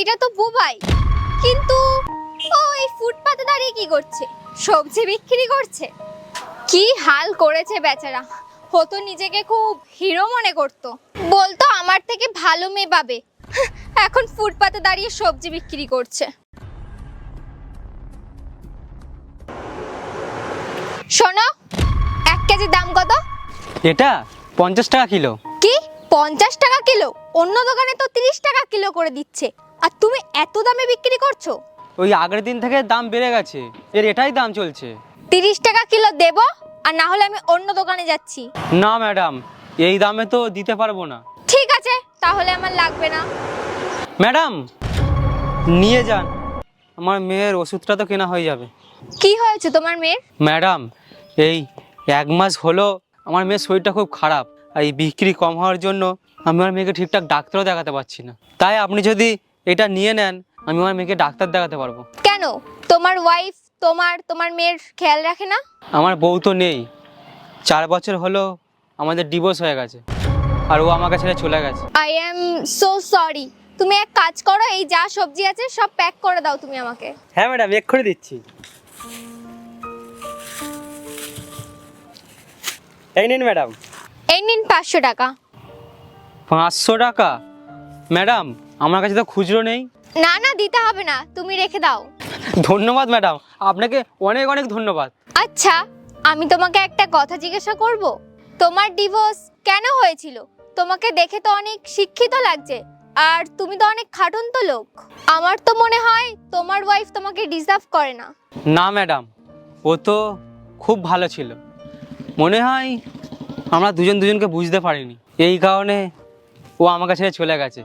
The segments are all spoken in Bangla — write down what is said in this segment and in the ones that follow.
এটা তো বুবাই, কিন্তু ও এই ফুটপাতে দাঁড়িয়ে কি করছে? সবজি বিক্রি করছে। কি হাল করেছে বেচারা, ও তো নিজেকে খুব হিরো মনে করতো, বলতো আমার থেকে ভালো মেয়ে পাবে, এখন ফুটপাতে দাঁড়িয়ে সবজি বিক্রি করছে। শোনো, 1 কেজি দাম কত? এটা 50 টাকা কিলো। কি 50 টাকা কিলো? অন্য দোকানে তো 30 টাকা কিলো করে দিচ্ছে, আর তুমি এত দামে বিক্রি করছো? ওই আগের দিন থেকে দাম বেড়ে গেছে, এটাই দাম চলছে। 30 টাকা কিলো দেবো, আর না হলে আমি অন্য দোকানে যাচ্ছি। না ম্যাডাম, এই দামে তো দিতে পারবো না। ঠিক আছে, তাহলে আমার লাগবে না। ম্যাডাম নিয়ে যান, আমার মেয়ের ওষুধটা তো কেনা হয়ে যাবে। কি হয়েছে তোমার মেয়ের? ম্যাডাম এই 1 মাস হলো আমার মেয়ের শরীরটা খুব খারাপ, আর এই বিক্রি কম হওয়ার জন্য আমি আমার মেয়েকে ঠিকঠাক ডাক্তারও দেখাতে পারছি না। তাই আপনি যদি এটা নিয়ে নেন, আমি আমার মেয়েকে ডাক্তার দেখাতে পারবো। কেন, তোমার ওয়াইফ তোমার মেয়ের খেয়াল রাখে না? আমার বউ তো নেই, 4 বছর হলো আমাদের ডিভোর্স হয়ে গেছে, আর ও আমাকে ছেড়ে চলে গেছে। I am so sorry. তুমি এক কাজ করো, এই যা সবজি আছে সব প্যাক করে দাও তুমি আমাকে। হ্যাঁ ম্যাডাম, এক্ষুনি দিচ্ছি। এই নিন ম্যাডাম। এই নিন 500 টাকা। 500 টাকা? ম্যাডাম আমার কাছে তো খুচরো নেই। না না, দিতে হবে না, তুমি রেখে দাও। ধন্যবাদ ম্যাডাম, আপনাকে অনেক অনেক ধন্যবাদ। আচ্ছা, আমি তোমাকে একটা কথা জিজ্ঞাসা করব। তোমার ডিভোর্স কেন হয়েছিল? তোমাকে দেখে তো অনেক শিক্ষিত লাগছে, আর তুমি তো অনেক খাটুনতো লোক। আমার তো মনে হয় তোমার ওয়াইফ তোমাকে ডিজার্ভ করে না। না ম্যাডাম, ও তো খুব ভালো ছিল, মনে হয় আমরা দুজন দুজনকে বুঝতে পারিনি, এই কারণে ও আমার কাছে চলে গেছে।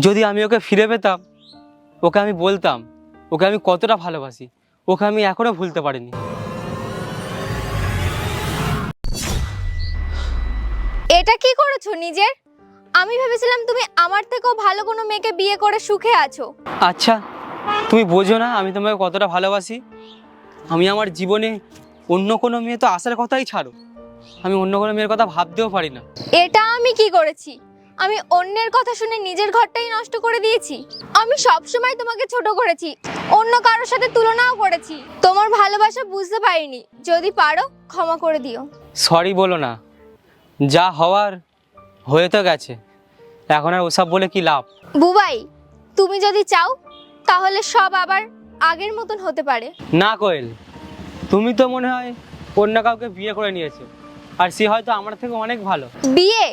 যদি আমি ওকে ফিরে পেতাম, ওকে আমি বলতাম ওকে আমি কতটা ভালোবাসি, ওকে আমি এখনো ভুলতে পারিনি। এটা কি করেছো নিজের? আমি ভেবেছিলাম তুমি আমার থেকেও ভালো কোনো মেয়েকে বিয়ে করে সুখে আছো। আচ্ছা, তুমি বোঝো না আমি তোমাকে কতটা ভালোবাসি। আমি আমার জীবনে অন্য কোনো মেয়ে তো আসার কথাই ছাড়ো, আমি অন্য কোনো মেয়ের কথা ভাবতেও পারি না। এটা আমি কি করেছি? আমি অন্যের কথা শুনে নিজের ঘরটাই নষ্ট করে দিয়েছি। আমি সব সময় তোমাকে ছোট করেছি, অন্য কারোর সাথে তুলনাও করেছি। তোমার ভালোবাসা বুঝতে পারিনি, যদি পারো ক্ষমা করে দিও। সরি বলো না, যা হওয়ার হয়ে তো গেছে, এখন আর ওসব বলে কি লাভ। বুবাই, তুমি যদি চাও তাহলে সব আবার আগের মতন হতে পারে। না কোয়েল, তুমি তো মনে হয় অন্য কাউকে বিয়ে করে নিয়েছো, আর সে হয়তো আমার থেকে অনেক ভালো। বিয়ে?